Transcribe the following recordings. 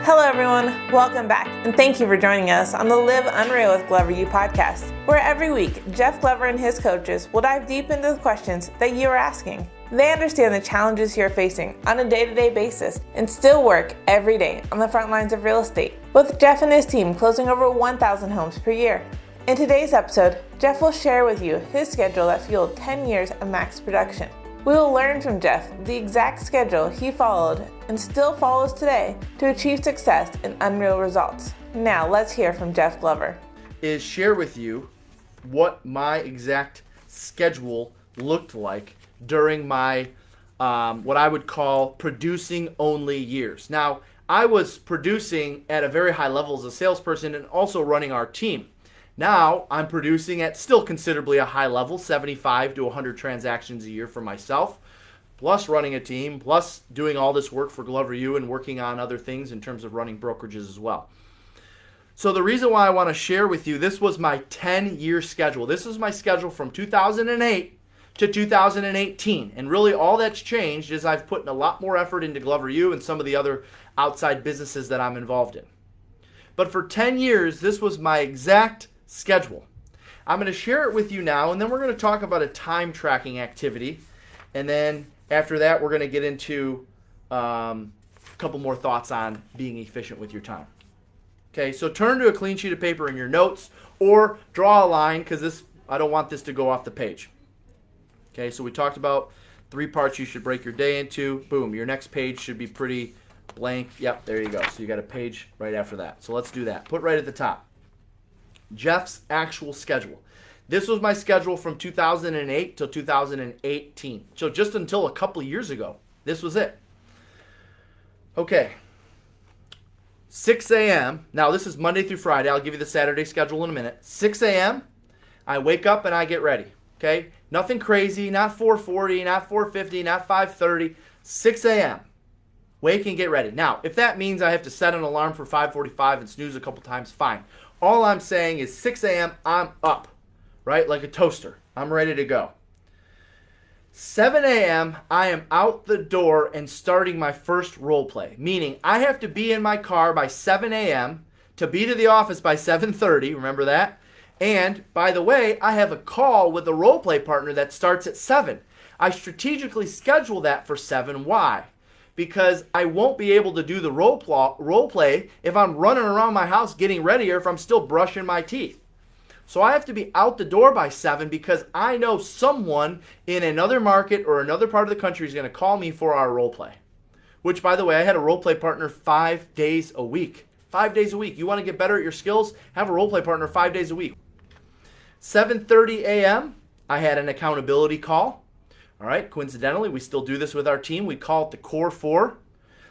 Hello everyone, welcome back, and thank you for joining us on the Live Unreal with Glover U podcast, where every week, Jeff Glover and his coaches will dive deep into the questions that you are asking. They understand the challenges you're facing on a day-to-day basis and still work every day on the front lines of real estate, with Jeff and his team closing over 1,000 homes per year. In today's episode, Jeff will share with you his schedule that fueled 10 years of max production. We will learn from Jeff the exact schedule he followed and still follows today to achieve success and unreal results. Now let's hear from Jeff Glover. Is share with you what my exact schedule looked like during my what I would call producing only years. Now, I was producing at a very high level as a salesperson and also running our team. Now I'm producing at still considerably a high level, 75 to 100 transactions a year for myself, plus running a team, plus doing all this work for Glover U and working on other things in terms of running brokerages as well. So the reason why I want to share with you, this was my 10-year schedule. This is my schedule from 2008 to 2018. And really all that's changed is I've put a lot more effort into Glover U and some of the other outside businesses that I'm involved in. But for 10 years, this was my exact schedule. I'm going to share it with you now, and then we're going to talk about a time tracking activity. And then after that, we're going to get into a couple more thoughts on being efficient with your time. Okay, so turn to a clean sheet of paper in your notes or draw a line because I don't want this to go off the page. Okay, so we talked about 3 parts you should break your day into. Boom, your next page should be pretty blank. Yep, there you go. So you got a page right after that. So let's do that. Put right at the top. Jeff's actual schedule. This was my schedule from 2008 till 2018. So just until a couple of years ago, this was it. Okay. 6 a.m. Now this is Monday through Friday. I'll give you the Saturday schedule in a minute. 6 a.m. I wake up and I get ready. Okay. Nothing crazy. Not 4:40, not 4:50, not 5:30. 6 a.m. Wake and get ready. Now, if that means I have to set an alarm for 5:45 and snooze a couple times, fine. All I'm saying is 6 a.m., I'm up, right? Like a toaster. I'm ready to go. 7 a.m., I am out the door and starting my first role play, meaning I have to be in my car by 7 a.m. to be to the office by 7:30, remember that? And, by the way, I have a call with a role play partner that starts at 7. I strategically schedule that for 7. Why? Because I won't be able to do the role play if I'm running around my house getting ready or if I'm still brushing my teeth. So I have to be out the door by 7 because I know someone in another market or another part of the country is going to call me for our role play. Which, by the way, I had a role play partner 5 days a week. 5 days a week. You want to get better at your skills? Have a role play partner 5 days a week. 7:30 a.m., I had an accountability call. All right, coincidentally, we still do this with our team. We call it the Core 4.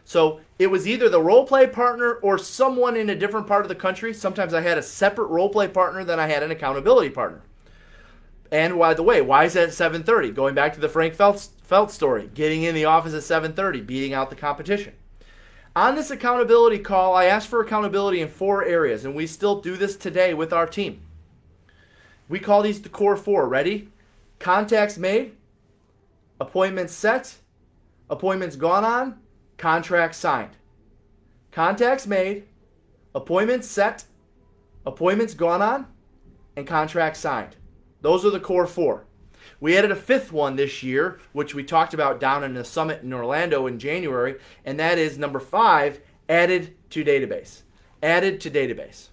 So it was either the role play partner or someone in a different part of the country. Sometimes I had a separate role play partner than I had an accountability partner. And by the way, why is that at 7:30? Going back to the Frank Felt story, getting in the office at 7:30, beating out the competition. On this accountability call, I asked for accountability in 4 areas, and we still do this today with our team. We call these the Core 4. Ready? Contacts made, appointments set, appointments gone on, contracts signed. Contacts made, appointments set, appointments gone on, and contracts signed. Those are the Core 4. We added a 5th one this year, which we talked about down in the summit in Orlando in January, and that is number 5, added to database. Added to database.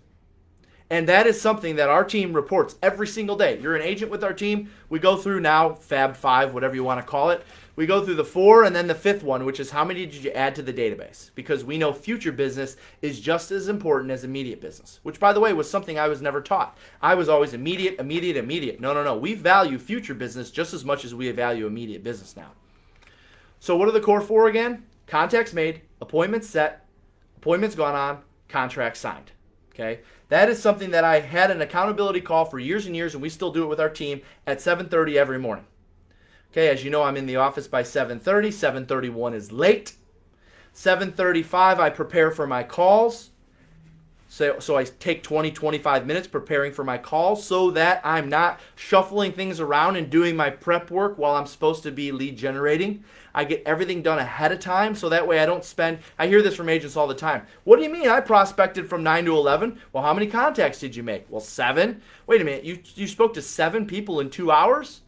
And that is something that our team reports every single day. You're an agent with our team. We go through now, Fab 5, whatever you want to call it. We go through the 4 and then the 5th one, which is how many did you add to the database? Because we know future business is just as important as immediate business, which, by the way, was something I was never taught. I was always immediate. No. We value future business just as much as we value immediate business now. So what are the Core 4 again? Contacts made, appointments set, appointments gone on, contracts signed. Okay, that is something that I had an accountability call for years and years, and we still do it with our team at 7:30 every morning. Okay, as you know, I'm in the office by 7:30. 7:31 is late. 7:35, I prepare for my calls. So I take 20, 25 minutes preparing for my call so that I'm not shuffling things around and doing my prep work while I'm supposed to be lead generating. I get everything done ahead of time so that way I don't spend, I hear this from agents all the time. What do you mean I prospected from 9 to 11? Well, how many contacts did you make? Well, 7. Wait a minute, you spoke to 7 people in 2 hours?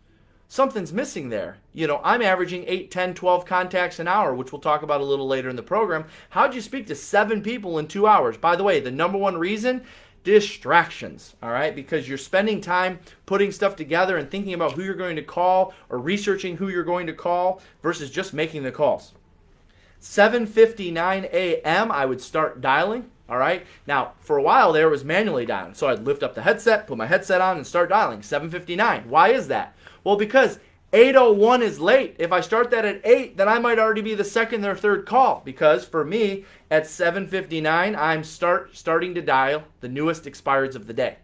Something's missing there. I'm averaging 8, 10, 12 contacts an hour, which we'll talk about a little later in the program. How'd you speak to 7 people in 2 hours? By the way, the number one reason, distractions, all right? Because you're spending time putting stuff together and thinking about who you're going to call or researching who you're going to call versus just making the calls. 7:59 a.m., I would start dialing. All right. Now, for a while there, it was manually dialing. So I'd lift up the headset, put my headset on, and start dialing. 7:59. Why is that? Well, because 8:01 is late. If I start that at 8, then I might already be the second or third call. Because for me, at 7:59, I'm starting to dial the newest expireds of the day.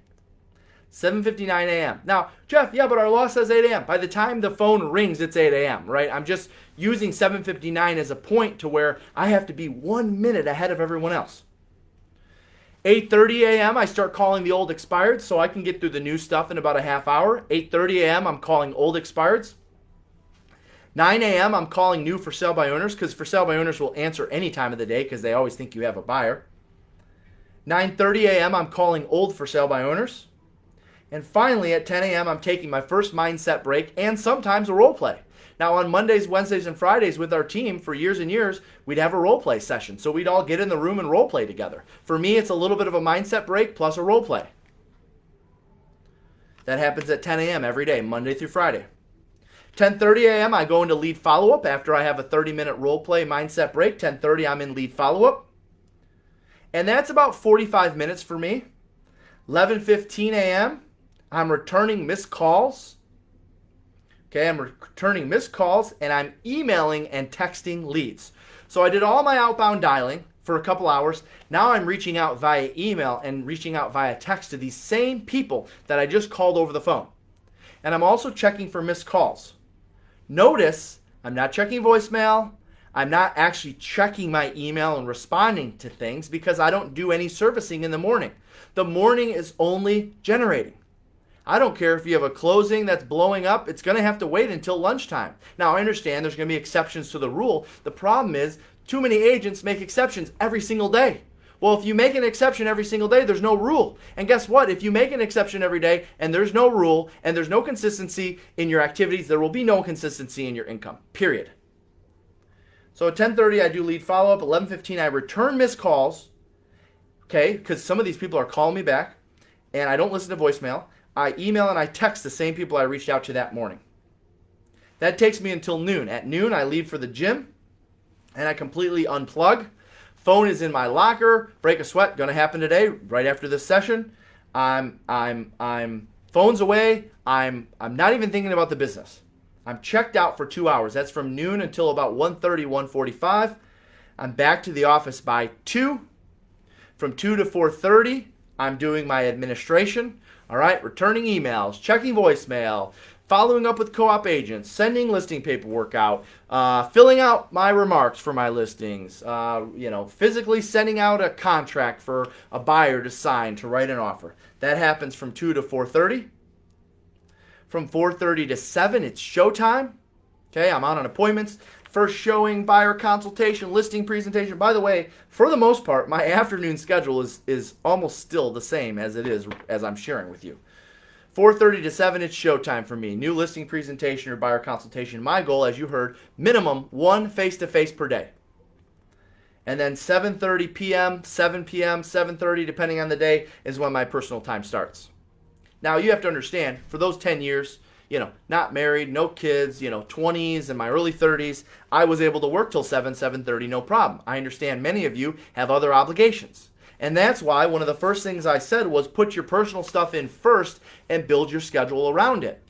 7:59 a.m. Now, Jeff, yeah, but our law says 8 a.m. By the time the phone rings, it's 8 a.m., right? I'm just using 7:59 as a point to where I have to be 1 minute ahead of everyone else. 8:30 a.m. I start calling the old expireds so I can get through the new stuff in about a half hour. 8:30 a.m. I'm calling old expireds. 9 a.m. I'm calling new for sale by owners because for sale by owners will answer any time of the day because they always think you have a buyer. 9:30 a.m. I'm calling old for sale by owners. And finally at 10 a.m. I'm taking my first mindset break and sometimes a role play. Now on Mondays, Wednesdays, and Fridays with our team for years and years, we'd have a role play session. So we'd all get in the room and role play together. For me, it's a little bit of a mindset break plus a role play. That happens at 10 a.m. every day, Monday through Friday. 10:30 a.m. I go into lead follow-up after I have a 30-minute role play mindset break. 10:30 I'm in lead follow-up. And that's about 45 minutes for me. 11:15 a.m. I'm returning missed calls. Okay, I'm returning missed calls and I'm emailing and texting leads. So I did all my outbound dialing for a couple hours. Now I'm reaching out via email and reaching out via text to these same people that I just called over the phone. And I'm also checking for missed calls. Notice I'm not checking voicemail. I'm not actually checking my email and responding to things because I don't do any servicing in the morning. The morning is only generating. I don't care if you have a closing that's blowing up, it's going to have to wait until lunchtime. Now, I understand there's going to be exceptions to the rule. The problem is too many agents make exceptions every single day. Well, if you make an exception every single day, there's no rule. And guess what? If you make an exception every day and there's no rule and there's no consistency in your activities, there will be no consistency in your income, period. So at 10:30, I do lead follow-up. 11:15, I return missed calls, okay, because some of these people are calling me back, and I don't listen to voicemail. I email and I text the same people I reached out to that morning. That takes me until noon. At noon, I leave for the gym, and I completely unplug. Phone is in my locker. Break a sweat, gonna happen today, right after this session. I'm phone's away. I'm not even thinking about the business. I'm checked out for 2 hours. That's from noon until about 1:30, 1:45. I'm back to the office by 2. From 2 to 4:30, I'm doing my administration. All right, returning emails, checking voicemail, following up with co-op agents, sending listing paperwork out, filling out my remarks for my listings, physically sending out a contract for a buyer to sign to write an offer. That happens from 2 to 4:30. From 4:30 to 7, it's showtime. Okay, I'm out on appointments. First showing, buyer consultation, listing presentation. By the way, for the most part, my afternoon schedule is almost still the same as it is as I'm sharing with you. 4:30 to 7, it's showtime for me. New listing presentation or buyer consultation. My goal, as you heard, minimum 1 face-to-face per day. And then 7:30 p.m., 7 p.m., 7:30, depending on the day, is when my personal time starts. Now, you have to understand, for those 10 years, not married, no kids, 20s and my early 30s, I was able to work till 7:30, no problem. I understand many of you have other obligations. And that's why one of the first things I said was put your personal stuff in first and build your schedule around it.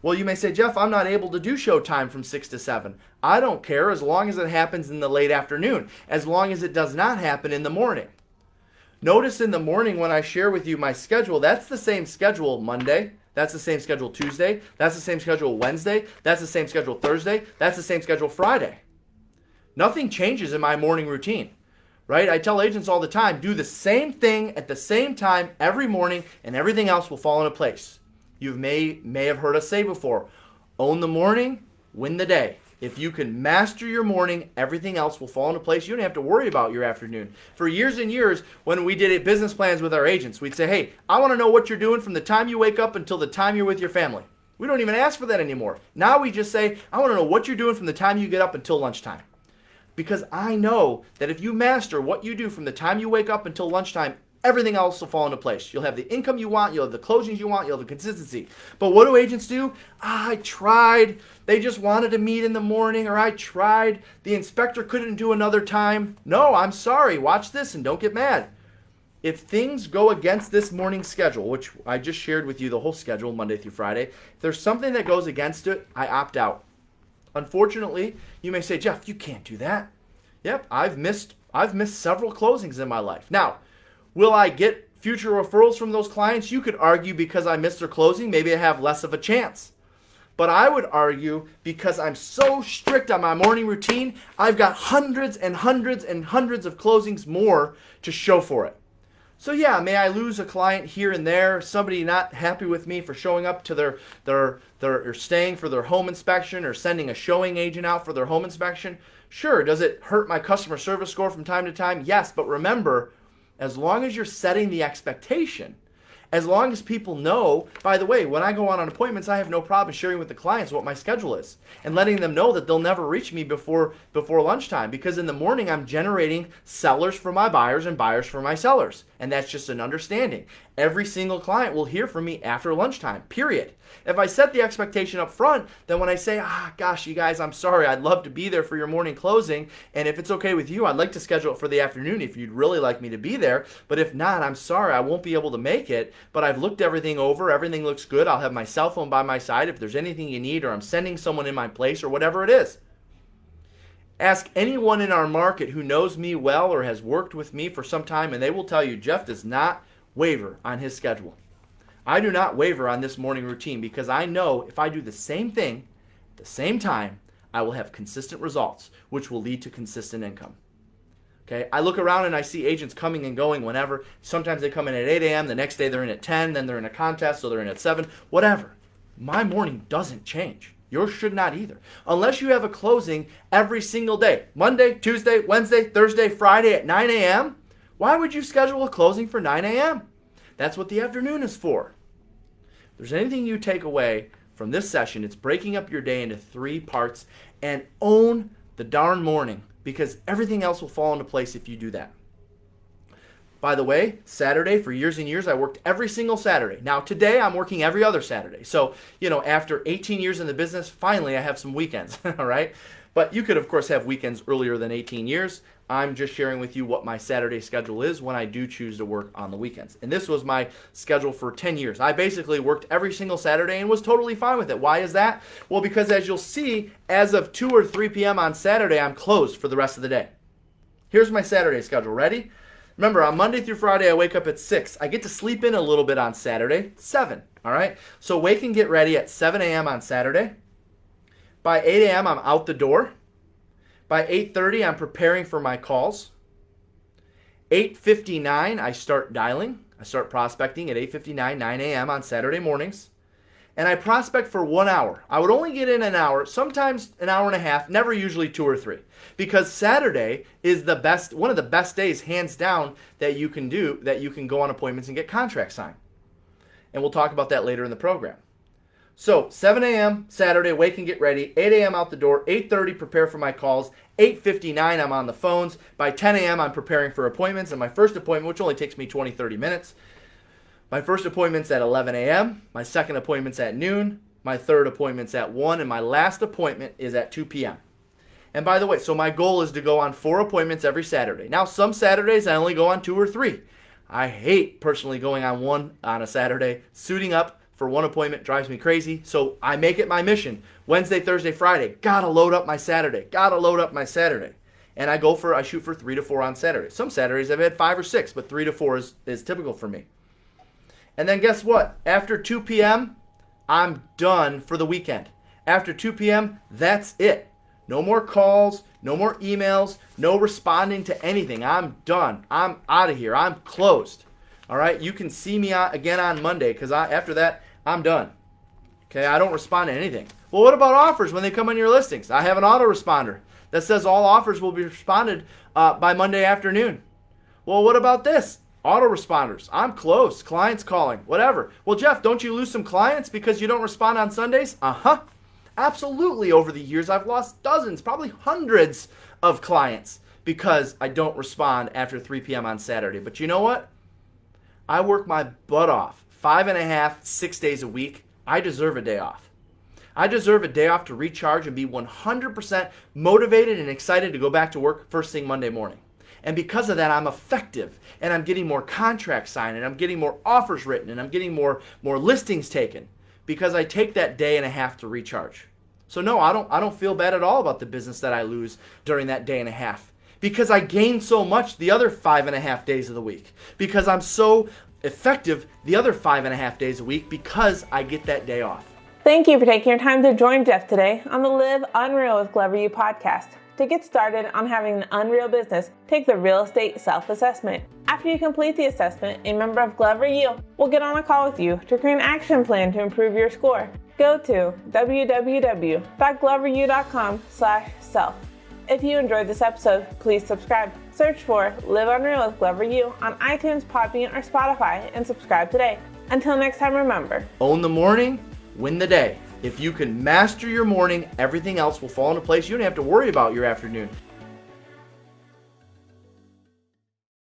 Well, you may say, Jeff, I'm not able to do showtime from 6 to 7. I don't care as long as it happens in the late afternoon, as long as it does not happen in the morning. Notice in the morning when I share with you my schedule, that's the same schedule Monday. That's the same schedule Tuesday. That's the same schedule Wednesday. That's the same schedule Thursday. That's the same schedule Friday. Nothing changes in my morning routine. right? I tell agents all the time, do the same thing at the same time every morning and everything else will fall into place. You may have heard us say before, own the morning, win the day. If you can master your morning, everything else will fall into place. You don't have to worry about your afternoon. For years and years, when we did business plans with our agents, we'd say, hey, I want to know what you're doing from the time you wake up until the time you're with your family. We don't even ask for that anymore. Now we just say, I want to know what you're doing from the time you get up until lunchtime. Because I know that if you master what you do from the time you wake up until lunchtime, everything else will fall into place. You'll have the income you want, you'll have the closings you want, you'll have the consistency. But what do agents do? I tried. They just wanted to meet in the morning, or I tried. The inspector couldn't do another time. No, I'm sorry. Watch this and don't get mad. If things go against this morning schedule, which I just shared with you the whole schedule, Monday through Friday, if there's something that goes against it, I opt out. Unfortunately, you may say, Jeff, you can't do that. Yep, I've missed several closings in my life. Now, will I get future referrals from those clients? You could argue because I missed their closing, maybe I have less of a chance. But I would argue because I'm so strict on my morning routine, I've got hundreds and hundreds and hundreds of closings more to show for it. So yeah, may I lose a client here and there, somebody not happy with me for showing up to their or staying for their home inspection or sending a showing agent out for their home inspection? Sure. Does it hurt my customer service score from time to time? Yes, but remember, as long as you're setting the expectation, as long as people know, by the way, when I go on appointments, I have no problem sharing with the clients what my schedule is and letting them know that they'll never reach me before lunchtime, because in the morning I'm generating sellers for my buyers and buyers for my sellers. And that's just an understanding. Every single client will hear from me after lunchtime, period. If I set the expectation up front, then when I say, gosh, you guys, I'm sorry, I'd love to be there for your morning closing. And if it's okay with you, I'd like to schedule it for the afternoon if you'd really like me to be there. But if not, I'm sorry, I won't be able to make it. But I've looked everything over. Everything looks good. I'll have my cell phone by my side if there's anything you need, or I'm sending someone in my place, or whatever it is. Ask anyone in our market who knows me well or has worked with me for some time, and they will tell you Jeff does not waver on his schedule. I do not waver on this morning routine because I know if I do the same thing at the same time, I will have consistent results, which will lead to consistent income. Okay, I look around and I see agents coming and going whenever. Sometimes they come in at 8 a.m., the next day they're in at 10, then they're in a contest, so they're in at 7, whatever. My morning doesn't change. Yours should not either. Unless you have a closing every single day, Monday, Tuesday, Wednesday, Thursday, Friday at 9 a.m., why would you schedule a closing for 9 a.m.? That's what the afternoon is for. If there's anything you take away from this session, it's breaking up your day into 3 parts and own the darn morning, because everything else will fall into place if you do that. By the way, Saturday, for years and years, I worked every single Saturday. Now, today, I'm working every other Saturday. So, after 18 years in the business, finally, I have some weekends, all right? But you could, of course, have weekends earlier than 18 years. I'm just sharing with you what my Saturday schedule is when I do choose to work on the weekends. And this was my schedule for 10 years. I basically worked every single Saturday and was totally fine with it. Why is that? Well, because as you'll see, as of 2 or 3 p.m. on Saturday, I'm closed for the rest of the day. Here's my Saturday schedule. Ready? Remember, on Monday through Friday, I wake up at 6. I get to sleep in a little bit on Saturday, 7. All right? So wake and get ready at 7 a.m. on Saturday. By 8 a.m., I'm out the door. By 8:30, I'm preparing for my calls. 8:59, I start dialing. I start prospecting at 8:59, 9 a.m. on Saturday mornings. And I prospect for 1 hour. I would only get in an hour, sometimes an hour and a half, never usually 2 or 3. Because Saturday is one of the best days, hands down, that you can go on appointments and get contracts signed. And we'll talk about that later in the program. So 7 a.m. Saturday, wake and get ready. 8 a.m. out the door. 8:30, prepare for my calls. 8:59, I'm on the phones. By 10 a.m., I'm preparing for appointments. And my first appointment, which only takes me 20, 30 minutes. My first appointment's at 11 a.m. My second appointment's at noon. My third appointment's at 1. And my last appointment is at 2 p.m. And by the way, so my goal is to go on 4 appointments every Saturday. Now, some Saturdays I only go on 2 or 3. I hate personally going on 1 on a Saturday. Suiting up for 1 appointment drives me crazy, so I make it my mission. Wednesday, Thursday, Friday, gotta load up my Saturday. And I shoot for 3 to 4 on Saturday. Some Saturdays I've had 5 or 6, but 3 to 4 is typical for me. And then guess what? After 2 p.m., I'm done for the weekend. After 2 p.m., that's it. No more calls, no more emails, no responding to anything. I'm done. I'm out of here. I'm closed. All right? You can see me again on Monday because after that, I'm done. Okay? I don't respond to anything. Well, what about offers when they come on your listings? I have an autoresponder that says all offers will be responded by Monday afternoon. Well, what about this? Autoresponders. I'm closed. Clients calling. Whatever. Well, Jeff, don't you lose some clients because you don't respond on Sundays? Uh-huh. Absolutely. Over the years, I've lost dozens, probably hundreds of clients because I don't respond after 3 p.m. on Saturday. But you know what? I work my butt off 5.5, 6 days a week. I deserve a day off. I deserve a day off to recharge and be 100% motivated and excited to go back to work first thing Monday morning. And because of that, I'm effective and I'm getting more contracts signed and I'm getting more offers written and I'm getting more listings taken because I take that day and a half to recharge. So no, I don't feel bad at all about the business that I lose during that day and a half because I gain so much the other 5.5 days of the week because I'm so effective the other 5.5 days a week because I get that day off. Thank you for taking your time to join Jeff today on the Live Unreal with Glover U podcast. To get started on having an unreal business, take the Real Estate Self-Assessment. After you complete the assessment, a member of Glover U will get on a call with you to create an action plan to improve your score. Go to www.gloveru.com/self. If you enjoyed this episode, please subscribe. Search for Live Unreal with Glover U on iTunes, Podbean, or Spotify and subscribe today. Until next time, remember, own the morning, win the day. If you can master your morning, everything else will fall into place. You don't have to worry about your afternoon.